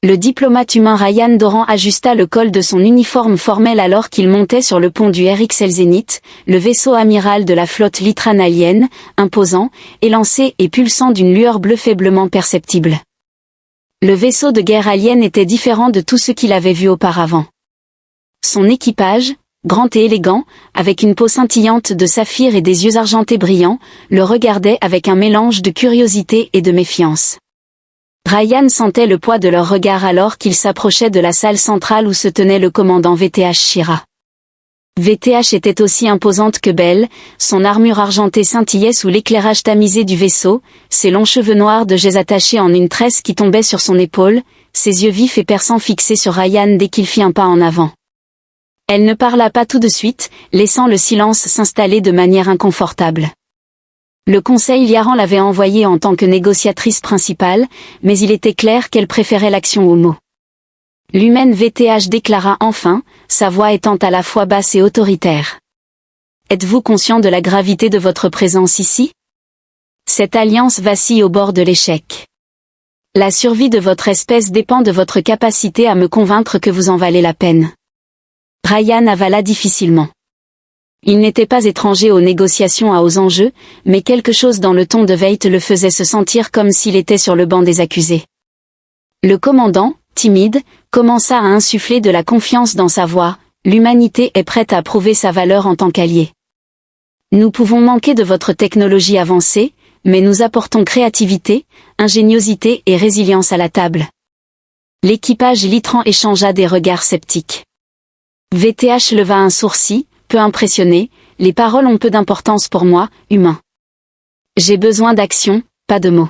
Le diplomate humain Ryan Doran ajusta le col de son uniforme formel alors qu'il montait sur le pont du RXL Zénith, le vaisseau amiral de la flotte litranalienne, imposant, élancé et pulsant d'une lueur bleue faiblement perceptible. Le vaisseau de guerre alien était différent de tout ce qu'il avait vu auparavant. Son équipage, grand et élégant, avec une peau scintillante de saphir et des yeux argentés brillants, le regardait avec un mélange de curiosité et de méfiance. Ryan sentait le poids de leur regard alors qu'ils s'approchaient de la salle centrale où se tenait le commandant VTH Shira. VTH était aussi imposante que belle, son armure argentée scintillait sous l'éclairage tamisé du vaisseau, ses longs cheveux noirs de jais attachés en une tresse qui tombait sur son épaule, ses yeux vifs et perçants fixés sur Ryan dès qu'il fit un pas en avant. Elle ne parla pas tout de suite, laissant le silence s'installer de manière inconfortable. Le conseil Liaran l'avait envoyée en tant que négociatrice principale, mais il était clair qu'elle préférait l'action aux mots. L'humaine VTH déclara enfin, sa voix étant à la fois basse et autoritaire. Êtes-vous conscient de la gravité de votre présence ici? Cette alliance vacille au bord de l'échec. La survie de votre espèce dépend de votre capacité à me convaincre que vous en valez la peine. Ryan avala difficilement. Il n'était pas étranger aux négociations à aux enjeux, mais quelque chose dans le ton de Veidt le faisait se sentir comme s'il était sur le banc des accusés. Le commandant, timide, commença à insuffler de la confiance dans sa voix. L'humanité est prête à prouver sa valeur en tant qu'allié. Nous pouvons manquer de votre technologie avancée, mais nous apportons créativité, ingéniosité et résilience à la table. L'équipage Litran échangea des regards sceptiques. VTH leva un sourcil, peu impressionné, les paroles ont peu d'importance pour moi, humain. J'ai besoin d'action, pas de mots.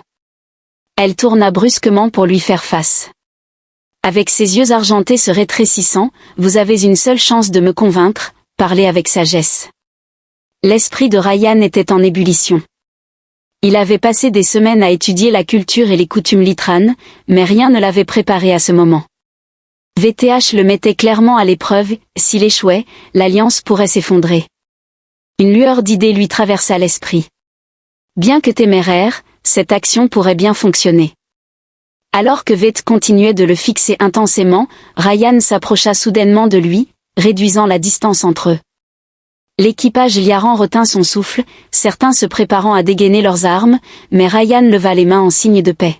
Elle tourna brusquement pour lui faire face. Avec ses yeux argentés se rétrécissant, vous avez une seule chance de me convaincre, parlez avec sagesse. L'esprit de Ryan était en ébullition. Il avait passé des semaines à étudier la culture et les coutumes litranes, mais rien ne l'avait préparé à ce moment. VTH le mettait clairement à l'épreuve, s'il échouait, l'alliance pourrait s'effondrer. Une lueur d'idées lui traversa l'esprit. Bien que téméraire, cette action pourrait bien fonctionner. Alors que Veidt continuait de le fixer intensément, Ryan s'approcha soudainement de lui, réduisant la distance entre eux. L'équipage Liaran retint son souffle, certains se préparant à dégainer leurs armes, mais Ryan leva les mains en signe de paix.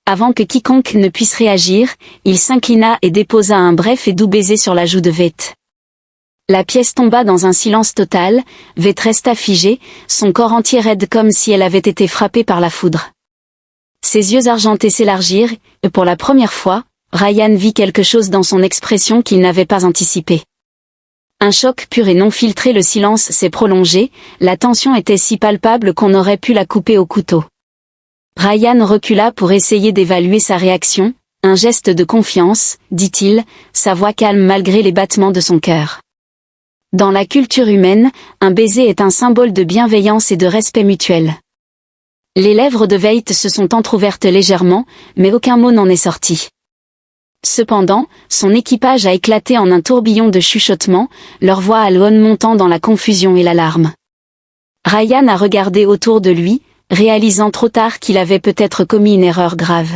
Avant que quiconque ne puisse réagir, il s'inclina et déposa un bref et doux baiser sur la joue de Veidt. La pièce tomba dans un silence total, Veidt resta figée, son corps entier raide comme si elle avait été frappée par la foudre. Ses yeux argentés s'élargirent, et pour la première fois, Ryan vit quelque chose dans son expression qu'il n'avait pas anticipé. Un choc pur et non filtré, le silence s'est prolongé, la tension était si palpable qu'on aurait pu la couper au couteau. Ryan recula pour essayer d'évaluer sa réaction, un geste de confiance, dit-il, sa voix calme malgré les battements de son cœur. Dans la culture humaine, un baiser est un symbole de bienveillance et de respect mutuel. Les lèvres de Veidt se sont entr'ouvertes légèrement, mais aucun mot n'en est sorti. Cependant, son équipage a éclaté en un tourbillon de chuchotements, leur voix à l'aune montant dans la confusion et l'alarme. Ryan a regardé autour de lui, réalisant trop tard qu'il avait peut-être commis une erreur grave.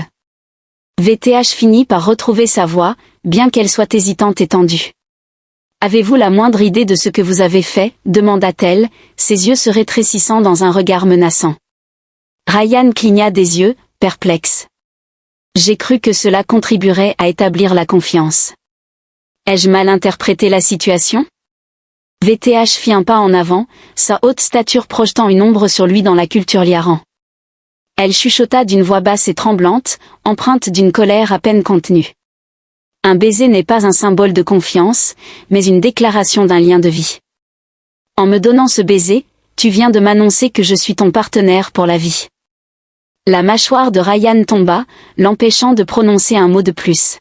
VTH finit par retrouver sa voix, bien qu'elle soit hésitante et tendue. « Avez-vous la moindre idée de ce que vous avez fait ?» demanda-t-elle, ses yeux se rétrécissant dans un regard menaçant. Ryan cligna des yeux, perplexe. « J'ai cru que cela contribuerait à établir la confiance. Ai-je mal interprété la situation ?» VTH fit un pas en avant, sa haute stature projetant une ombre sur lui dans la culture Liaran. Elle chuchota d'une voix basse et tremblante, empreinte d'une colère à peine contenue. Un baiser n'est pas un symbole de confiance, mais une déclaration d'un lien de vie. En me donnant ce baiser, tu viens de m'annoncer que je suis ton partenaire pour la vie. La mâchoire de Ryan tomba, l'empêchant de prononcer un mot de plus.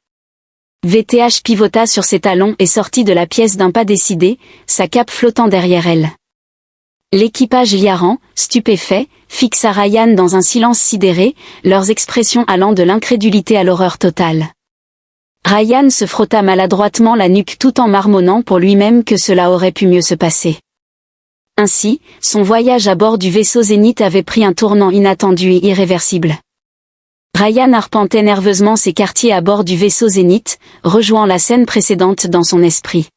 VTH pivota sur ses talons et sortit de la pièce d'un pas décidé, sa cape flottant derrière elle. L'équipage Liaran, stupéfait, fixa Ryan dans un silence sidéré, leurs expressions allant de l'incrédulité à l'horreur totale. Ryan se frotta maladroitement la nuque tout en marmonnant pour lui-même que cela aurait pu mieux se passer. Ainsi, son voyage à bord du vaisseau Zénith avait pris un tournant inattendu et irréversible. Ryan arpentait nerveusement ses quartiers à bord du vaisseau Zénith, rejouant la scène précédente dans son esprit.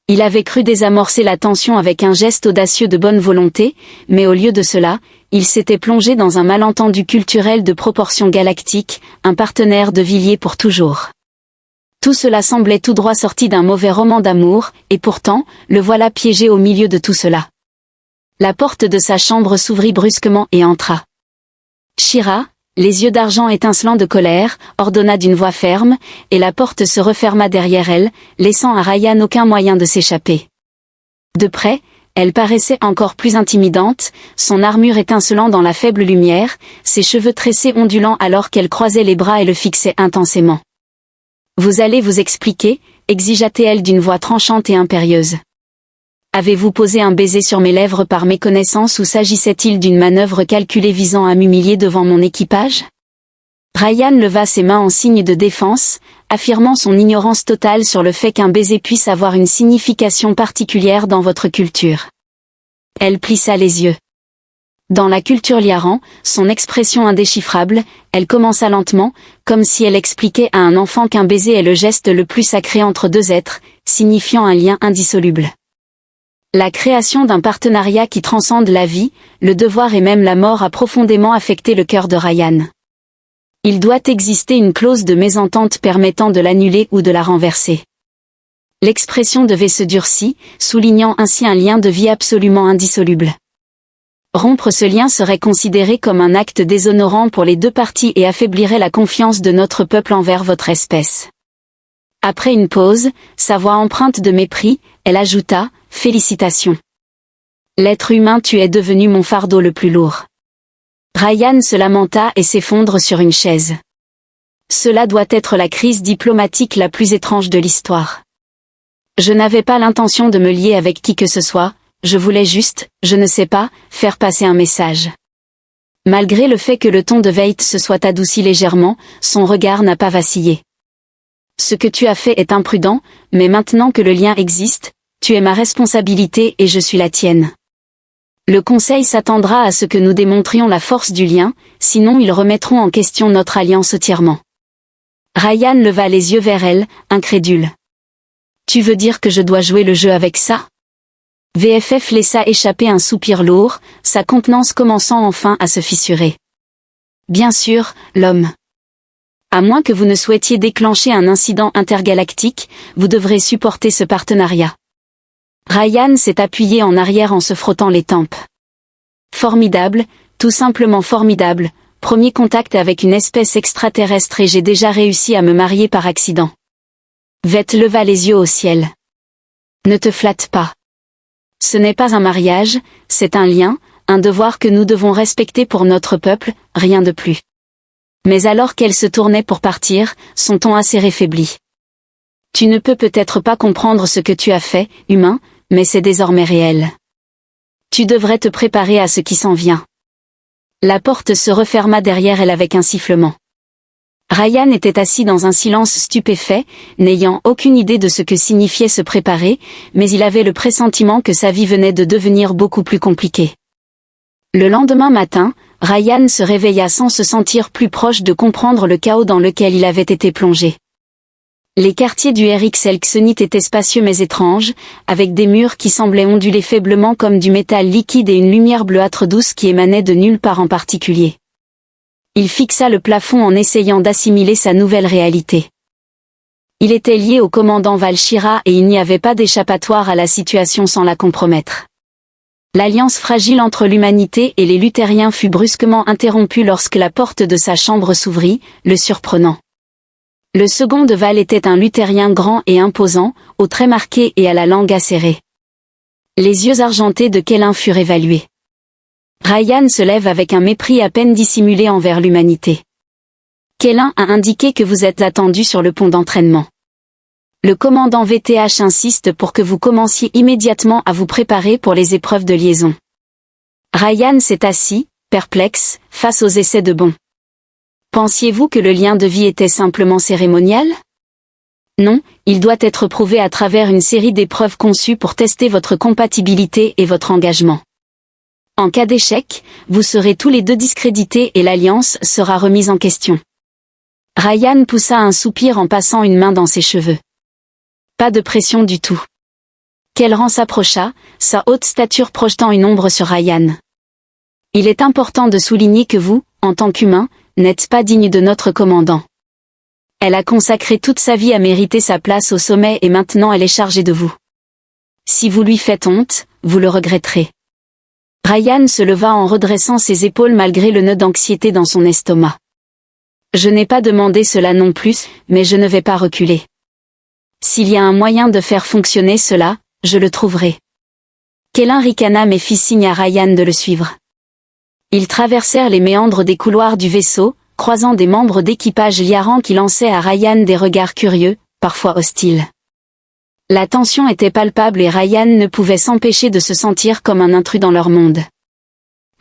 Il avait cru désamorcer la tension avec un geste audacieux de bonne volonté, mais au lieu de cela, il s'était plongé dans un malentendu culturel de proportions galactiques, un partenaire de Villiers pour toujours. Tout cela semblait tout droit sorti d'un mauvais roman d'amour, et pourtant, le voilà piégé au milieu de tout cela. La porte de sa chambre s'ouvrit brusquement et entra. Shira, les yeux d'argent étincelants de colère, ordonna d'une voix ferme, et la porte se referma derrière elle, laissant à Ryan aucun moyen de s'échapper. De près, elle paraissait encore plus intimidante, son armure étincelant dans la faible lumière, ses cheveux tressés ondulant alors qu'elle croisait les bras et le fixait intensément. « Vous allez vous expliquer » exigea-t-elle d'une voix tranchante et impérieuse. « Avez-vous posé un baiser sur mes lèvres par méconnaissance ou s'agissait-il d'une manœuvre calculée visant à m'humilier devant mon équipage ?» Ryan leva ses mains en signe de défense, affirmant son ignorance totale sur le fait qu'un baiser puisse avoir une signification particulière dans votre culture. Elle plissa les yeux. Dans la culture Liaran, son expression indéchiffrable, elle commença lentement, comme si elle expliquait à un enfant qu'un baiser est le geste le plus sacré entre deux êtres, signifiant un lien indissoluble. La création d'un partenariat qui transcende la vie, le devoir et même la mort a profondément affecté le cœur de Ryan. Il doit exister une clause de mésentente permettant de l'annuler ou de la renverser. L'expression devait se durcir, soulignant ainsi un lien de vie absolument indissoluble. Rompre ce lien serait considéré comme un acte déshonorant pour les deux parties et affaiblirait la confiance de notre peuple envers votre espèce. Après une pause, sa voix empreinte de mépris, elle ajouta « Félicitations. L'être humain tu es devenu mon fardeau le plus lourd. » Ryan se lamenta et s'effondre sur une chaise. Cela doit être la crise diplomatique la plus étrange de l'histoire. Je n'avais pas l'intention de me lier avec qui que ce soit, je voulais juste, je ne sais pas, faire passer un message. Malgré le fait que le ton de Veit se soit adouci légèrement, son regard n'a pas vacillé. Ce que tu as fait est imprudent, mais maintenant que le lien existe, tu es ma responsabilité et je suis la tienne. Le Conseil s'attendra à ce que nous démontrions la force du lien, sinon ils remettront en question notre alliance entièrement. Ryan leva les yeux vers elle, incrédule. Tu veux dire que je dois jouer le jeu avec ça ? VFF laissa échapper un soupir lourd, sa contenance commençant enfin à se fissurer. Bien sûr, l'homme. À moins que vous ne souhaitiez déclencher un incident intergalactique, vous devrez supporter ce partenariat. Ryan s'est appuyé en arrière en se frottant les tempes. Formidable, tout simplement formidable, premier contact avec une espèce extraterrestre et j'ai déjà réussi à me marier par accident. Veit leva les yeux au ciel. Ne te flatte pas. Ce n'est pas un mariage, c'est un lien, un devoir que nous devons respecter pour notre peuple, rien de plus. Mais alors qu'elle se tournait pour partir, son ton assez réfaibli. Tu ne peux peut-être pas comprendre ce que tu as fait, humain, mais c'est désormais réel. Tu devrais te préparer à ce qui s'en vient. La porte se referma derrière elle avec un sifflement. Ryan était assis dans un silence stupéfait, n'ayant aucune idée de ce que signifiait se préparer, mais il avait le pressentiment que sa vie venait de devenir beaucoup plus compliquée. Le lendemain matin, Ryan se réveilla sans se sentir plus proche de comprendre le chaos dans lequel il avait été plongé. Les quartiers du RX Elxenith étaient spacieux mais étranges, avec des murs qui semblaient onduler faiblement comme du métal liquide et une lumière bleuâtre douce qui émanait de nulle part en particulier. Il fixa le plafond en essayant d'assimiler sa nouvelle réalité. Il était lié au commandant Val-Shira et il n'y avait pas d'échappatoire à la situation sans la compromettre. L'alliance fragile entre l'humanité et les luthériens fut brusquement interrompue lorsque la porte de sa chambre s'ouvrit, le surprenant. Le second de Val était un luthérien grand et imposant, aux traits marqués et à la langue acérée. Les yeux argentés de Kellen furent évalués. Ryan se lève avec un mépris à peine dissimulé envers l'humanité. Kellen a indiqué que vous êtes attendu sur le pont d'entraînement. Le commandant VTH insiste pour que vous commenciez immédiatement à vous préparer pour les épreuves de liaison. Ryan s'est assis, perplexe, face aux essais de Bon. Pensiez-vous que le lien de vie était simplement cérémonial ? Non, il doit être prouvé à travers une série d'épreuves conçues pour tester votre compatibilité et votre engagement. En cas d'échec, vous serez tous les deux discrédités et l'alliance sera remise en question. Ryan poussa un soupir en passant une main dans ses cheveux. Pas de pression du tout. Kelran s'approcha, sa haute stature projetant une ombre sur Ryan. Il est important de souligner que vous, en tant qu'humain, n'êtes pas digne de notre commandant. Elle a consacré toute sa vie à mériter sa place au sommet et maintenant elle est chargée de vous. Si vous lui faites honte, vous le regretterez. Ryan se leva en redressant ses épaules malgré le nœud d'anxiété dans son estomac. Je n'ai pas demandé cela non plus, mais je ne vais pas reculer. S'il y a un moyen de faire fonctionner cela, je le trouverai. Kellen ricana mais fit signe à Ryan de le suivre. Ils traversèrent les méandres des couloirs du vaisseau, croisant des membres d'équipage Liaran qui lançaient à Ryan des regards curieux, parfois hostiles. La tension était palpable et Ryan ne pouvait s'empêcher de se sentir comme un intrus dans leur monde.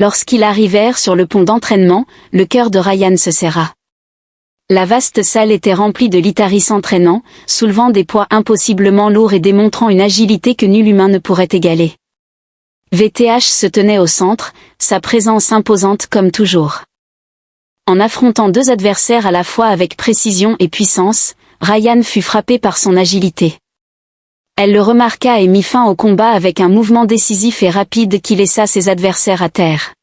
Lorsqu'ils arrivèrent sur le pont d'entraînement, le cœur de Ryan se serra. La vaste salle était remplie de Litaris s'entraînant, soulevant des poids impossiblement lourds et démontrant une agilité que nul humain ne pourrait égaler. VTH se tenait au centre, sa présence imposante comme toujours. En affrontant deux adversaires à la fois avec précision et puissance, Ryan fut frappé par son agilité. Elle le remarqua et mit fin au combat avec un mouvement décisif et rapide qui laissa ses adversaires à terre.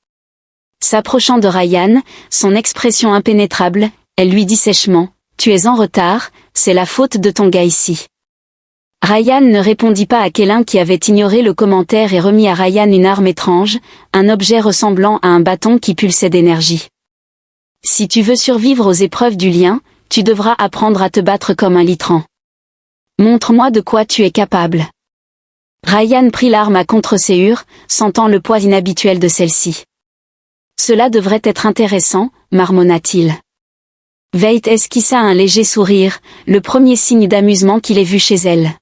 S'approchant de Ryan, son expression impénétrable, elle lui dit sèchement, « Tu es en retard, c'est la faute de ton gars ici. » Ryan ne répondit pas à Kellen qui avait ignoré le commentaire et remit à Ryan une arme étrange, un objet ressemblant à un bâton qui pulsait d'énergie. « Si tu veux survivre aux épreuves du lien, tu devras apprendre à te battre comme un litran. Montre-moi de quoi tu es capable. » Ryan prit l'arme à contre-séhure, sentant le poids inhabituel de celle-ci. « Cela devrait être intéressant, marmonna-t-il. » Veit esquissa un léger sourire, le premier signe d'amusement qu'il ait vu chez elle.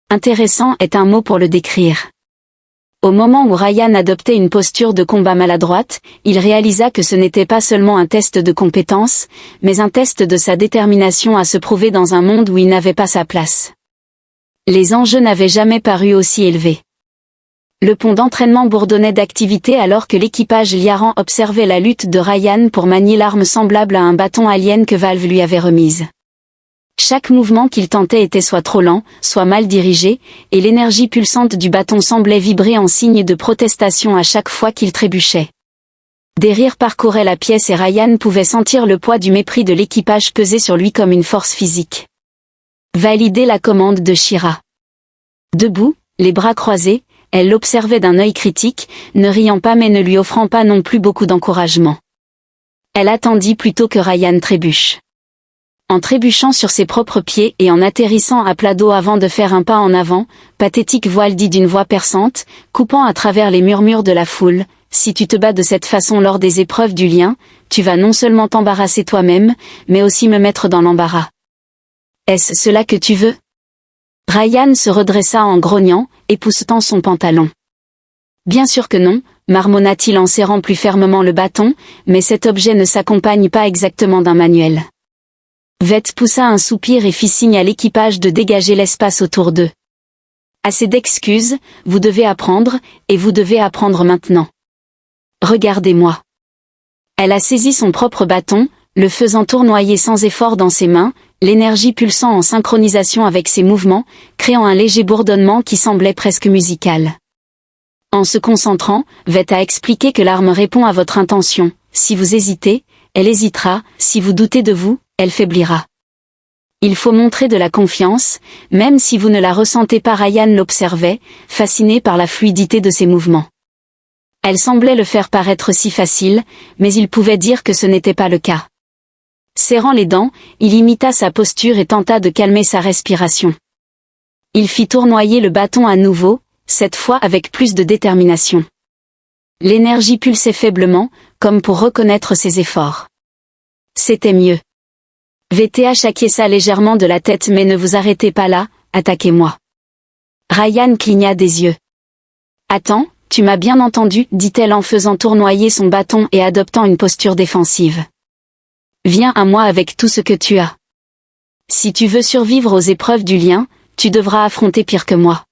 Intéressant est un mot pour le décrire. Au moment où Ryan adoptait une posture de combat maladroite, il réalisa que ce n'était pas seulement un test de compétence, mais un test de sa détermination à se prouver dans un monde où il n'avait pas sa place. Les enjeux n'avaient jamais paru aussi élevés. Le pont d'entraînement bourdonnait d'activité alors que l'équipage Liaran observait la lutte de Ryan pour manier l'arme semblable à un bâton alien que Valve lui avait remise. Chaque mouvement qu'il tentait était soit trop lent, soit mal dirigé, et l'énergie pulsante du bâton semblait vibrer en signe de protestation à chaque fois qu'il trébuchait. Des rires parcouraient la pièce et Ryan pouvait sentir le poids du mépris de l'équipage peser sur lui comme une force physique. Valider la commande de Shira. Debout, les bras croisés, elle l'observait d'un œil critique, ne riant pas mais ne lui offrant pas non plus beaucoup d'encouragement. Elle attendit plutôt que Ryan trébuche. En trébuchant sur ses propres pieds et en atterrissant à plat dos avant de faire un pas en avant, Pathétique Voile dit d'une voix perçante, coupant à travers les murmures de la foule, « Si tu te bats de cette façon lors des épreuves du lien, tu vas non seulement t'embarrasser toi-même, mais aussi me mettre dans l'embarras. Est-ce cela que tu veux ?» Ryan se redressa en grognant, époussetant son pantalon. « Bien sûr que non, » marmonna-t-il en serrant plus fermement le bâton, mais cet objet ne s'accompagne pas exactement d'un manuel. Veit poussa un soupir et fit signe à l'équipage de dégager l'espace autour d'eux. « Assez d'excuses, vous devez apprendre, et vous devez apprendre maintenant. Regardez-moi. » Elle a saisi son propre bâton, le faisant tournoyer sans effort dans ses mains, l'énergie pulsant en synchronisation avec ses mouvements, créant un léger bourdonnement qui semblait presque musical. En se concentrant, Veit a expliqué que l'arme répond à votre intention. Si vous hésitez, elle hésitera, si vous doutez de vous, elle faiblira. Il faut montrer de la confiance, même si vous ne la ressentez pas. Ryan l'observait, fasciné par la fluidité de ses mouvements. Elle semblait le faire paraître si facile, mais il pouvait dire que ce n'était pas le cas. Serrant les dents, il imita sa posture et tenta de calmer sa respiration. Il fit tournoyer le bâton à nouveau, cette fois avec plus de détermination. L'énergie pulsait faiblement, comme pour reconnaître ses efforts. C'était mieux. VTH acquiesça légèrement de la tête mais ne vous arrêtez pas là, attaquez-moi. Ryan cligna des yeux. Attends, tu m'as bien entendu, dit-elle en faisant tournoyer son bâton et adoptant une posture défensive. Viens à moi avec tout ce que tu as. Si tu veux survivre aux épreuves du lien, tu devras affronter pire que moi.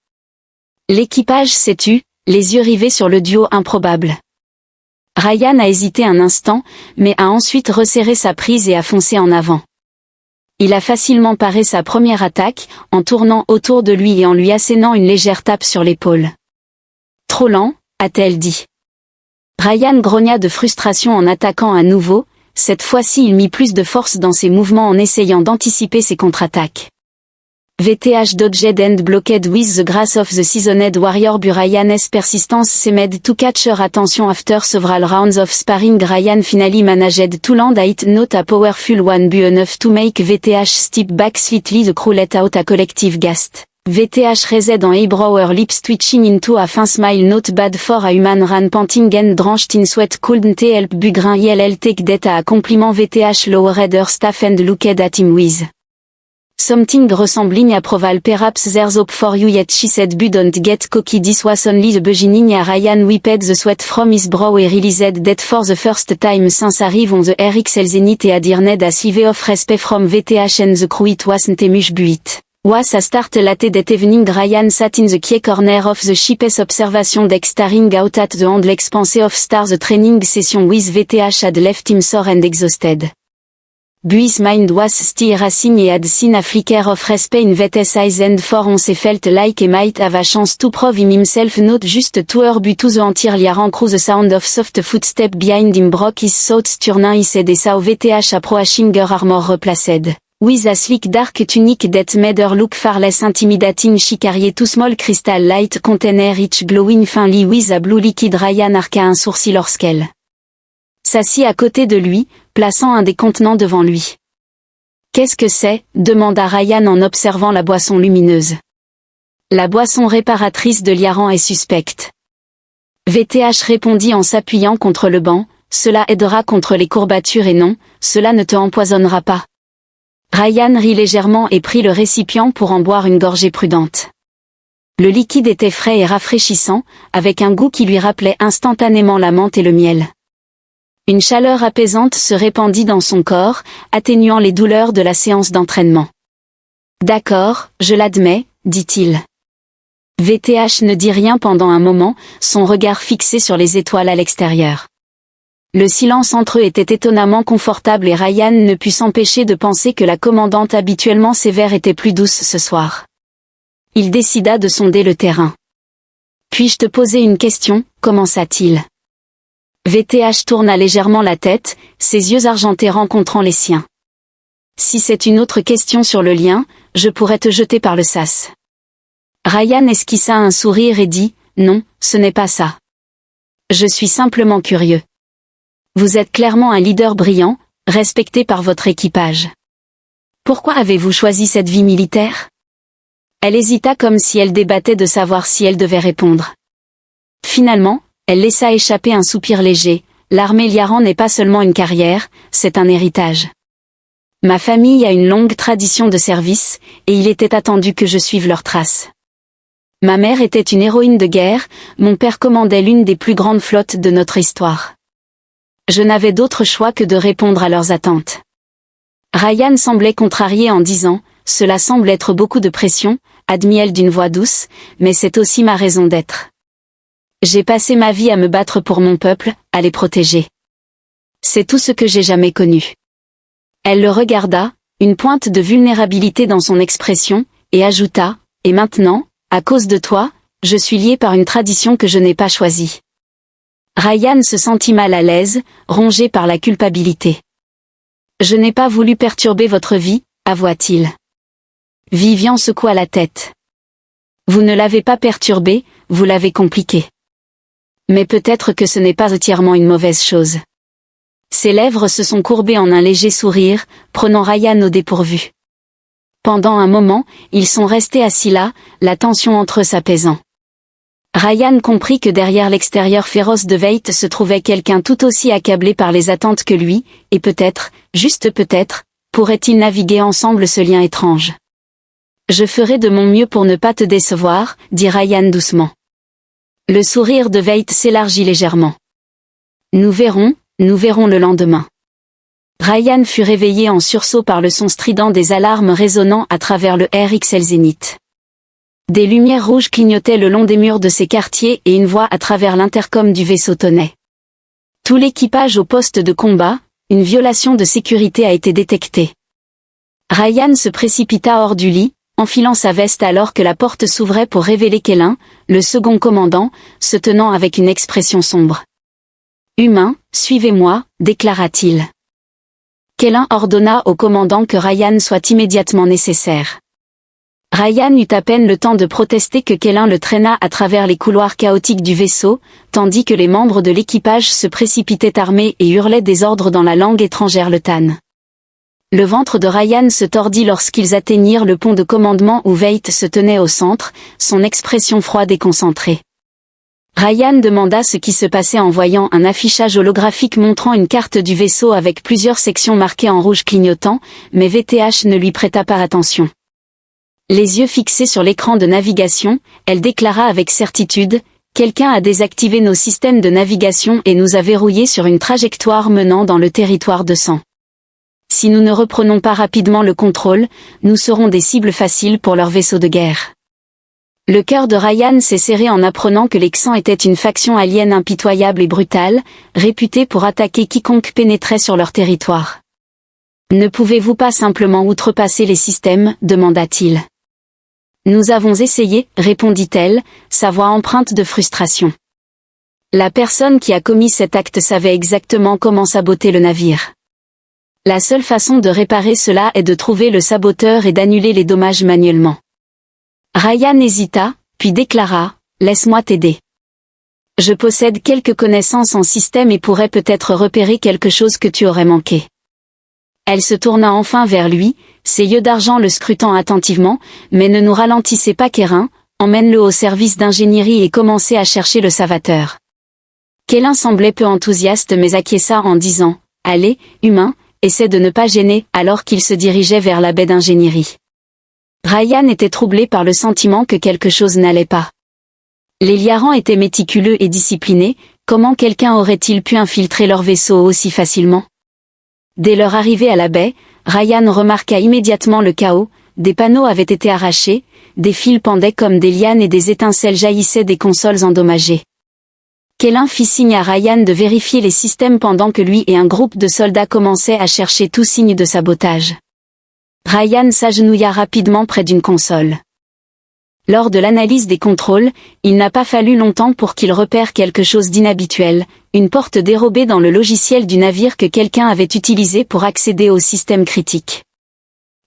L'équipage s'est tu, les yeux rivés sur le duo improbable. Ryan a hésité un instant, mais a ensuite resserré sa prise et a foncé en avant. Il a facilement paré sa première attaque, en tournant autour de lui et en lui assénant une légère tape sur l'épaule. « Trop lent », a-t-elle dit. Ryan grogna de frustration en attaquant à nouveau, cette fois-ci il mit plus de force dans ses mouvements en essayant d'anticiper ses contre-attaques. VTH dodged and blocked with the grace of the seasoned warrior but Ryan's persistence seemed to catch her attention after several rounds of sparring. Ryan finally managed to land it not a powerful one but enough to make VTH step back slightly. The crew let out a collective gasp. VTH raised an eyebrow, her lips twitching into a faint smile. Not bad for a human, ran panting and drenched in sweat. Couldn't help but grin. I'll take that a compliment. VTH lowered her staff and looked at him with something resembling approval. Perhaps there's hope for you yet, she said, but don't get cocky. This was only the beginning. Ryan wiped the sweat from his brow and realized that for the first time since arrive on the RXL Zenith and earned a sigh of respect from VTH and the crew. It wasn't a much but it was a start late that evening. Ryan sat in the key corner of the ship's observation deck staring out at the endless expanse of stars. The training session with VTH had left him sore and exhausted. But his mind was still racing. He had seen a flicker of respect in VT's eyes and for once he felt like he might have a chance to prove himself not just to her but to the entire rank. The sound of soft footsteps behind him broke his thoughts. Turning he said he saw VTH approaching, her armor replaced with a sleek dark tunic that made her look far less intimidating. She carried two small crystal light containers each glowing faintly with a blue liquid. Ryan arqua un sourcil lorsqu'elle s'assit à côté de lui, plaçant un des contenants devant lui. « Qu'est-ce que c'est ?» demanda Ryan en observant la boisson lumineuse. « La boisson réparatrice de Liaran est suspecte. » VTH répondit en s'appuyant contre le banc, « Cela aidera contre les courbatures et non, cela ne te empoisonnera pas. » Ryan rit légèrement et prit le récipient pour en boire une gorgée prudente. Le liquide était frais et rafraîchissant, avec un goût qui lui rappelait instantanément la menthe et le miel. Une chaleur apaisante se répandit dans son corps, atténuant les douleurs de la séance d'entraînement. « D'accord, je l'admets, » dit-il. VTH ne dit rien pendant un moment, son regard fixé sur les étoiles à l'extérieur. Le silence entre eux était étonnamment confortable et Ryan ne put s'empêcher de penser que la commandante habituellement sévère était plus douce ce soir. Il décida de sonder le terrain. « Puis-je te poser une question ?» commença-t-il. VTH tourna légèrement la tête, ses yeux argentés rencontrant les siens. « Si c'est une autre question sur le lien, je pourrais te jeter par le sas. » Ryan esquissa un sourire et dit « Non, ce n'est pas ça. Je suis simplement curieux. Vous êtes clairement un leader brillant, respecté par votre équipage. Pourquoi avez-vous choisi cette vie militaire ?» Elle hésita comme si elle débattait de savoir si elle devait répondre. Finalement, elle laissa échapper un soupir léger. L'armée Liaran n'est pas seulement une carrière, c'est un héritage. Ma famille a une longue tradition de service, et il était attendu que je suive leurs traces. Ma mère était une héroïne de guerre, mon père commandait l'une des plus grandes flottes de notre histoire. Je n'avais d'autre choix que de répondre à leurs attentes. Ryan semblait contrarié en disant « Cela semble être beaucoup de pression », admit-elle d'une voix douce, « mais c'est aussi ma raison d'être. J'ai passé ma vie à me battre pour mon peuple, à les protéger. C'est tout ce que j'ai jamais connu. » Elle le regarda, une pointe de vulnérabilité dans son expression, et ajouta « Et maintenant, à cause de toi, je suis liée par une tradition que je n'ai pas choisie. » Ryan se sentit mal à l'aise, rongé par la culpabilité. « Je n'ai pas voulu perturber votre vie, » avoua-t-il. Vivian secoua la tête. « Vous ne l'avez pas perturbée, vous l'avez compliquée. Mais peut-être que ce n'est pas entièrement une mauvaise chose. » Ses lèvres se sont courbées en un léger sourire, prenant Ryan au dépourvu. Pendant un moment, ils sont restés assis là, la tension entre eux s'apaisant. Ryan comprit que derrière l'extérieur féroce de Veit se trouvait quelqu'un tout aussi accablé par les attentes que lui, et peut-être, juste peut-être, pourraient-ils naviguer ensemble ce lien étrange. « Je ferai de mon mieux pour ne pas te décevoir, » dit Ryan doucement. Le sourire de Veit s'élargit légèrement. « Nous verrons le lendemain. » Ryan fut réveillé en sursaut par le son strident des alarmes résonnant à travers le RXL Zenith. Des lumières rouges clignotaient le long des murs de ces quartiers et une voix à travers l'intercom du vaisseau tonnait. Tout l'équipage au poste de combat, une violation de sécurité a été détectée. Ryan se précipita hors du lit, enfilant sa veste alors que la porte s'ouvrait pour révéler Kellen, le second commandant, se tenant avec une expression sombre. « Humain, suivez-moi », déclara-t-il. Kellen ordonna au commandant que Ryan soit immédiatement nécessaire. Ryan eut à peine le temps de protester que Kellen le traîna à travers les couloirs chaotiques du vaisseau, tandis que les membres de l'équipage se précipitaient armés et hurlaient des ordres dans la langue étrangère letane. Le ventre de Ryan se tordit lorsqu'ils atteignirent le pont de commandement où Veidt se tenait au centre, son expression froide et concentrée. Ryan demanda ce qui se passait en voyant un affichage holographique montrant une carte du vaisseau avec plusieurs sections marquées en rouge clignotant, mais VTH ne lui prêta pas attention. Les yeux fixés sur l'écran de navigation, elle déclara avec certitude « Quelqu'un a désactivé nos systèmes de navigation et nous a verrouillés sur une trajectoire menant dans le territoire de sang. Si nous ne reprenons pas rapidement le contrôle, nous serons des cibles faciles pour leurs vaisseaux de guerre. » Le cœur de Ryan s'est serré en apprenant que les Xans étaient une faction alien impitoyable et brutale, réputée pour attaquer quiconque pénétrait sur leur territoire. « Ne pouvez-vous pas simplement outrepasser les systèmes ?» demanda-t-il. « Nous avons essayé, répondit-elle, sa voix empreinte de frustration. La personne qui a commis cet acte savait exactement comment saboter le navire. La seule façon de réparer cela est de trouver le saboteur et d'annuler les dommages manuellement. » Ryan hésita, puis déclara « Laisse-moi t'aider. Je possède quelques connaissances en système et pourrais peut-être repérer quelque chose que tu aurais manqué. » Elle se tourna enfin vers lui, ses yeux d'argent le scrutant attentivement, mais ne nous ralentissez pas Kellen, emmène-le au service d'ingénierie et commencez à chercher le savateur. Kellen semblait peu enthousiaste mais acquiesça en disant « Allez, humain, essaie de ne pas gêner » alors qu'il se dirigeait vers la baie d'ingénierie. Ryan était troublé par le sentiment que quelque chose n'allait pas. Les Liarans étaient méticuleux et disciplinés, comment quelqu'un aurait-il pu infiltrer leur vaisseau aussi facilement? Dès leur arrivée à la baie, Ryan remarqua immédiatement le chaos, des panneaux avaient été arrachés, des fils pendaient comme des lianes et des étincelles jaillissaient des consoles endommagées. Kellen fit signe à Ryan de vérifier les systèmes pendant que lui et un groupe de soldats commençaient à chercher tout signe de sabotage. Ryan s'agenouilla rapidement près d'une console. Lors de l'analyse des contrôles, il n'a pas fallu longtemps pour qu'il repère quelque chose d'inhabituel, une porte dérobée dans le logiciel du navire que quelqu'un avait utilisé pour accéder au système critique.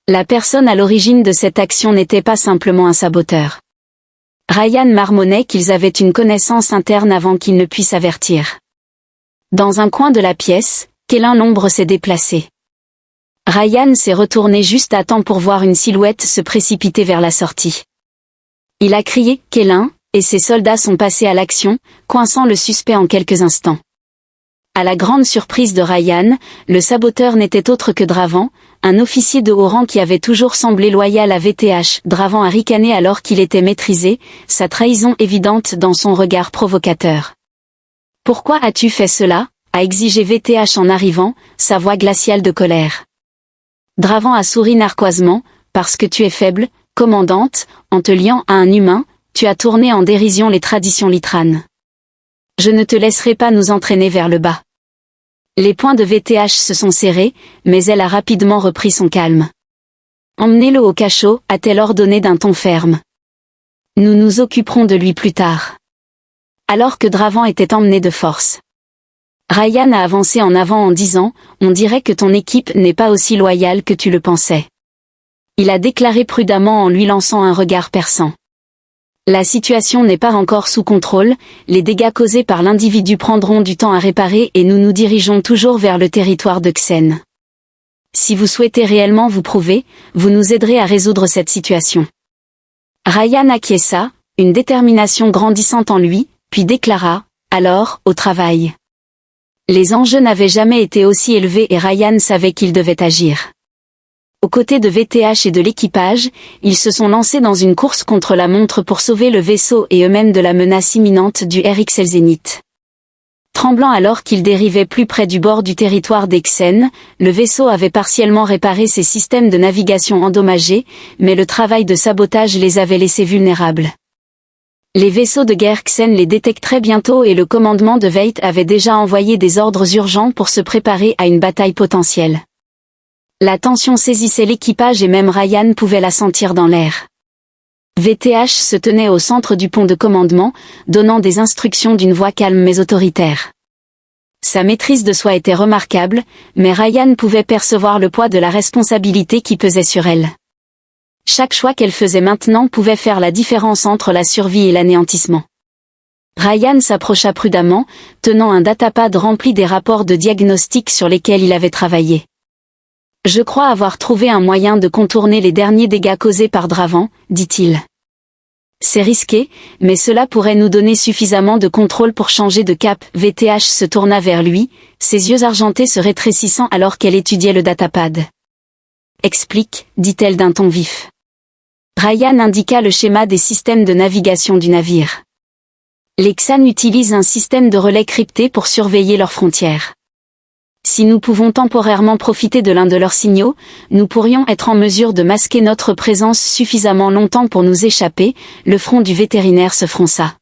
La personne à l'origine de cette action n'était pas simplement un saboteur. Ryan marmonnait qu'ils avaient une connaissance interne avant qu'ils ne puissent avertir. Dans un coin de la pièce, Kellen l'ombre s'est déplacée. Ryan s'est retourné juste à temps pour voir une silhouette se précipiter vers la sortie. Il a crié « Kellen !» et ses soldats sont passés à l'action, coinçant le suspect en quelques instants. À la grande surprise de Ryan, le saboteur n'était autre que Dravan, un officier de haut rang qui avait toujours semblé loyal à VTH. Dravan a ricané alors qu'il était maîtrisé, sa trahison évidente dans son regard provocateur. « Pourquoi as-tu fait cela ?» a exigé VTH en arrivant, sa voix glaciale de colère. Dravan a souri narquoisement, « Parce que tu es faible, commandante, en te liant à un humain, tu as tourné en dérision les traditions litranes. Je ne te laisserai pas nous entraîner vers le bas. » Les poings de VTH se sont serrés, mais elle a rapidement repris son calme. « Emmenez-le au cachot » a-t-elle ordonné d'un ton ferme. « Nous nous occuperons de lui plus tard. » Alors que Dravan était emmené de force. Ryan a avancé en avant en disant « On dirait que ton équipe n'est pas aussi loyale que tu le pensais. » Il a déclaré prudemment en lui lançant un regard perçant. La situation n'est pas encore sous contrôle, les dégâts causés par l'individu prendront du temps à réparer et nous nous dirigeons toujours vers le territoire de Xen. Si vous souhaitez réellement vous prouver, vous nous aiderez à résoudre cette situation. Ryan acquiesça, une détermination grandissante en lui, puis déclara « Alors, au travail ». Les enjeux n'avaient jamais été aussi élevés et Ryan savait qu'il devait agir. Aux côtés de VTH et de l'équipage, ils se sont lancés dans une course contre la montre pour sauver le vaisseau et eux-mêmes de la menace imminente du RxL Zénith. Tremblant alors qu'il dérivait plus près du bord du territoire des Xènes, le vaisseau avait partiellement réparé ses systèmes de navigation endommagés, mais le travail de sabotage les avait laissés vulnérables. Les vaisseaux de guerre Xènes les détecteraient bientôt et le commandement de Veidt avait déjà envoyé des ordres urgents pour se préparer à une bataille potentielle. La tension saisissait l'équipage et même Ryan pouvait la sentir dans l'air. VTH se tenait au centre du pont de commandement, donnant des instructions d'une voix calme mais autoritaire. Sa maîtrise de soi était remarquable, mais Ryan pouvait percevoir le poids de la responsabilité qui pesait sur elle. Chaque choix qu'elle faisait maintenant pouvait faire la différence entre la survie et l'anéantissement. Ryan s'approcha prudemment, tenant un datapad rempli des rapports de diagnostic sur lesquels il avait travaillé. « Je crois avoir trouvé un moyen de contourner les derniers dégâts causés par Dravan, dit-il. C'est risqué, mais cela pourrait nous donner suffisamment de contrôle pour changer de cap. » VTH se tourna vers lui, ses yeux argentés se rétrécissant alors qu'elle étudiait le datapad. « Explique, dit-elle d'un ton vif. Ryan indiqua le schéma des systèmes de navigation du navire. Les Xènes utilisent un système de relais crypté pour surveiller leurs frontières. Si nous pouvons temporairement profiter de l'un de leurs signaux, nous pourrions être en mesure de masquer notre présence suffisamment longtemps pour nous échapper. Le front du vétérinaire se fronça.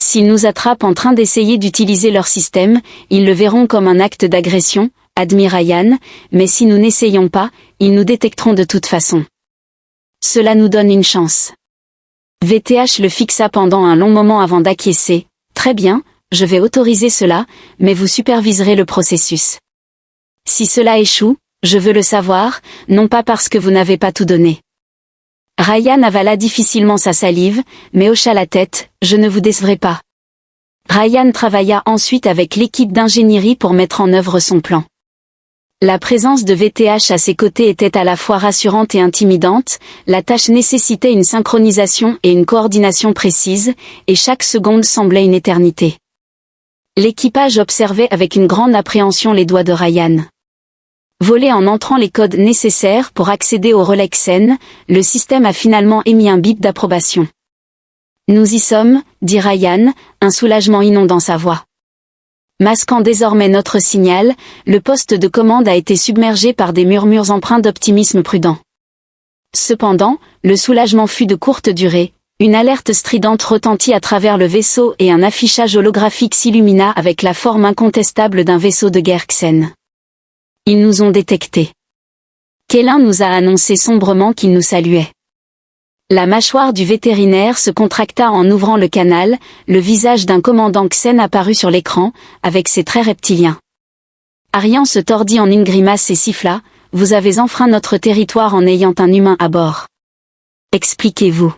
S'ils nous attrapent en train d'essayer d'utiliser leur système, ils le verront comme un acte d'agression, admit Ryan, mais si nous n'essayons pas, ils nous détecteront de toute façon. Cela nous donne une chance. VTH le fixa pendant un long moment avant d'acquiescer. Très bien. Je vais autoriser cela, mais vous superviserez le processus. Si cela échoue, je veux le savoir, non pas parce que vous n'avez pas tout donné. Ryan avala difficilement sa salive, mais hocha la tête, je ne vous décevrai pas. Ryan travailla ensuite avec l'équipe d'ingénierie pour mettre en œuvre son plan. La présence de VTH à ses côtés était à la fois rassurante et intimidante, la tâche nécessitait une synchronisation et une coordination précise, et chaque seconde semblait une éternité. L'équipage observait avec une grande appréhension les doigts de Ryan. Volé en entrant les codes nécessaires pour accéder au relais Xène, le système a finalement émis un bip d'approbation. « Nous y sommes », dit Ryan, un soulagement inondant sa voix. Masquant désormais notre signal, le poste de commande a été submergé par des murmures empreints d'optimisme prudent. Cependant, le soulagement fut de courte durée. Une alerte stridente retentit à travers le vaisseau et un affichage holographique s'illumina avec la forme incontestable d'un vaisseau de guerre Xène. Ils nous ont détectés. Kélin nous a annoncé sombrement qu'il nous saluait. La mâchoire du vétérinaire se contracta en ouvrant le canal, le visage d'un commandant Xène apparut sur l'écran, avec ses traits reptiliens. Arian se tordit en une grimace et siffla, « Vous avez enfreint notre territoire en ayant un humain à bord. Expliquez-vous. »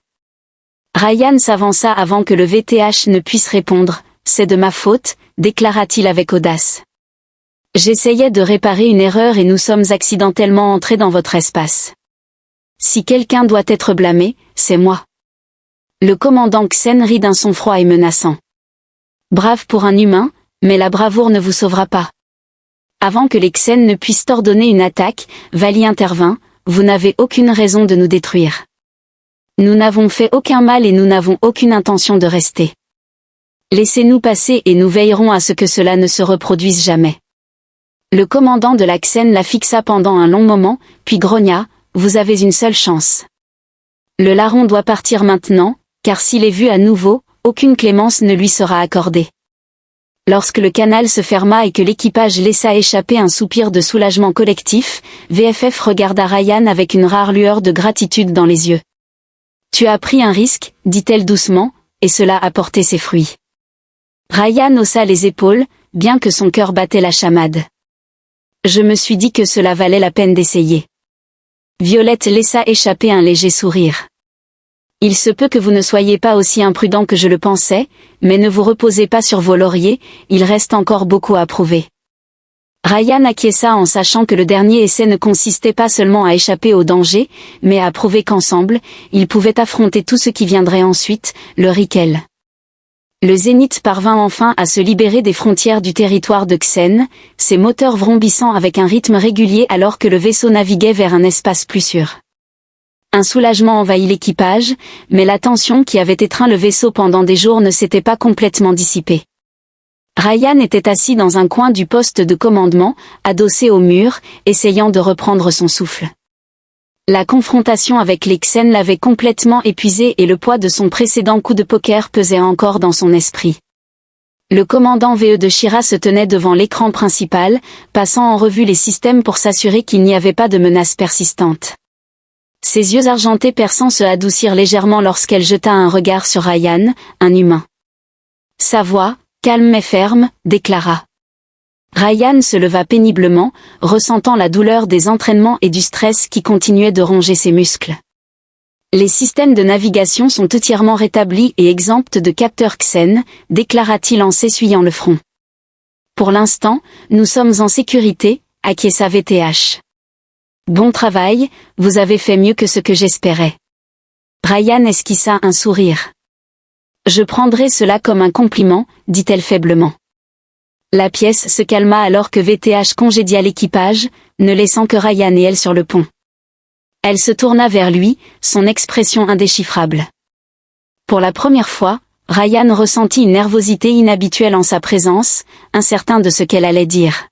Ryan s'avança avant que le VTH ne puisse répondre, « C'est de ma faute », déclara-t-il avec audace. « J'essayais de réparer une erreur et nous sommes accidentellement entrés dans votre espace. Si quelqu'un doit être blâmé, c'est moi. » Le commandant Xène rit d'un son froid et menaçant. « Brave pour un humain, mais la bravoure ne vous sauvera pas. » Avant que les Xènes ne puissent ordonner une attaque, Vali intervint, « Vous n'avez aucune raison de nous détruire. Nous n'avons fait aucun mal et nous n'avons aucune intention de rester. Laissez-nous passer et nous veillerons à ce que cela ne se reproduise jamais. » Le commandant de la Xène la fixa pendant un long moment, puis grogna, « Vous avez une seule chance. Le larron doit partir maintenant, car s'il est vu à nouveau, aucune clémence ne lui sera accordée. » Lorsque le canal se ferma et que l'équipage laissa échapper un soupir de soulagement collectif, VFF regarda Ryan avec une rare lueur de gratitude dans les yeux. « Tu as pris un risque, dit-elle doucement, et cela a porté ses fruits. » Ryan haussa les épaules, bien que son cœur battait la chamade. « Je me suis dit que cela valait la peine d'essayer. » Violette laissa échapper un léger sourire. « Il se peut que vous ne soyez pas aussi imprudent que je le pensais, mais ne vous reposez pas sur vos lauriers, il reste encore beaucoup à prouver. » Ryan acquiesça en sachant que le dernier essai ne consistait pas seulement à échapper au danger, mais à prouver qu'ensemble, ils pouvaient affronter tout ce qui viendrait ensuite, le Rikel. Le Zénith parvint enfin à se libérer des frontières du territoire de Xène, ses moteurs vrombissant avec un rythme régulier alors que le vaisseau naviguait vers un espace plus sûr. Un soulagement envahit l'équipage, mais la tension qui avait étreint le vaisseau pendant des jours ne s'était pas complètement dissipée. Ryan était assis dans un coin du poste de commandement, adossé au mur, essayant de reprendre son souffle. La confrontation avec les Xen l'avait complètement épuisé et le poids de son précédent coup de poker pesait encore dans son esprit. Le commandant VE de Shira se tenait devant l'écran principal, passant en revue les systèmes pour s'assurer qu'il n'y avait pas de menace persistante. Ses yeux argentés perçants se adoucirent légèrement lorsqu'elle jeta un regard sur Ryan, un humain. Sa voix, calme mais ferme, déclara. Ryan se leva péniblement, ressentant la douleur des entraînements et du stress qui continuaient de ronger ses muscles. Les systèmes de navigation sont entièrement rétablis et exempts de capteurs Xen, déclara-t-il en s'essuyant le front. Pour l'instant, nous sommes en sécurité, acquiesça VTH. Bon travail, vous avez fait mieux que ce que j'espérais. Ryan esquissa un sourire. Je prendrai cela comme un compliment, dit-elle faiblement. La pièce se calma alors que VTH congédia l'équipage, ne laissant que Ryan et elle sur le pont. Elle se tourna vers lui, son expression indéchiffrable. Pour la première fois, Ryan ressentit une nervosité inhabituelle en sa présence, incertain de ce qu'elle allait dire.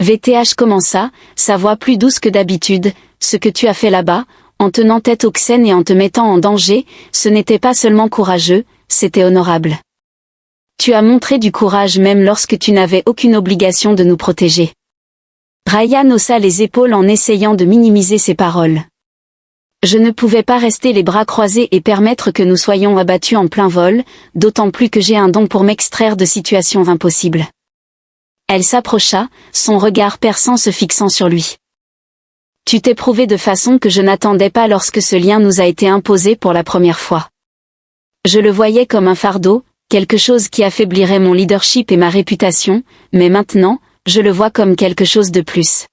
VTH commença, sa voix plus douce que d'habitude, ce que tu as fait là-bas, en tenant tête aux Xen et en te mettant en danger, ce n'était pas seulement courageux, c'était honorable. Tu as montré du courage même lorsque tu n'avais aucune obligation de nous protéger. Ryan haussa les épaules en essayant de minimiser ses paroles. Je ne pouvais pas rester les bras croisés et permettre que nous soyons abattus en plein vol, d'autant plus que j'ai un don pour m'extraire de situations impossibles. Elle s'approcha, son regard perçant se fixant sur lui. Tu t'es prouvé de façon que je n'attendais pas lorsque ce lien nous a été imposé pour la première fois. Je le voyais comme un fardeau, quelque chose qui affaiblirait mon leadership et ma réputation, mais maintenant, je le vois comme quelque chose de plus.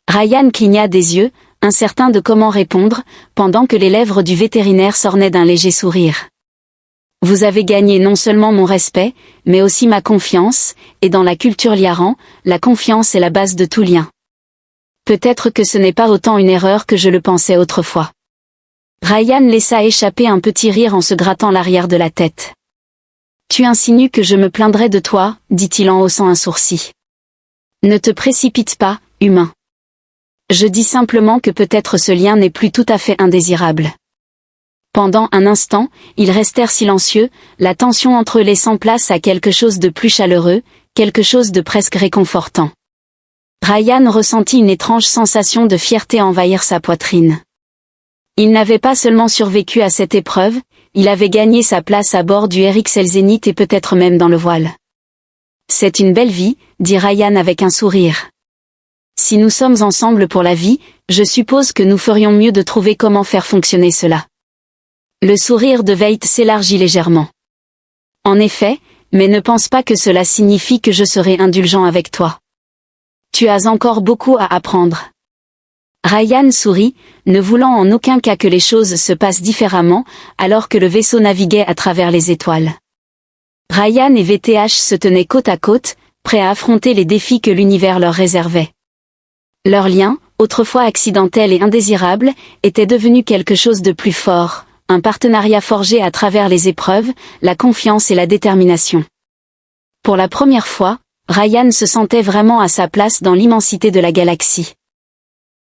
Ryan cligna des yeux, incertain de comment répondre, pendant que les lèvres du vétérinaire s'ornaient d'un léger sourire. Vous avez gagné non seulement mon respect, mais aussi ma confiance, et dans la culture Liaran, la confiance est la base de tout lien. Peut-être que ce n'est pas autant une erreur que je le pensais autrefois. Ryan laissa échapper un petit rire en se grattant l'arrière de la tête. Tu insinues que je me plaindrais de toi, dit-il en haussant un sourcil. Ne te précipite pas, humain. Je dis simplement que peut-être ce lien n'est plus tout à fait indésirable. Pendant un instant, ils restèrent silencieux, la tension entre eux laissant place à quelque chose de plus chaleureux, quelque chose de presque réconfortant. Ryan ressentit une étrange sensation de fierté envahir sa poitrine. Il n'avait pas seulement survécu à cette épreuve, il avait gagné sa place à bord du RXL Zénith et peut-être même dans le voile. C'est une belle vie, dit Ryan avec un sourire. Si nous sommes ensemble pour la vie, je suppose que nous ferions mieux de trouver comment faire fonctionner cela. Le sourire de Veit s'élargit légèrement. En effet, mais ne pense pas que cela signifie que je serai indulgent avec toi. Tu as encore beaucoup à apprendre. Ryan sourit, ne voulant en aucun cas que les choses se passent différemment, alors que le vaisseau naviguait à travers les étoiles. Ryan et VTH se tenaient côte à côte, prêts à affronter les défis que l'univers leur réservait. Leur lien, autrefois accidentel et indésirable, était devenu quelque chose de plus fort, un partenariat forgé à travers les épreuves, la confiance et la détermination. Pour la première fois, Ryan se sentait vraiment à sa place dans l'immensité de la galaxie.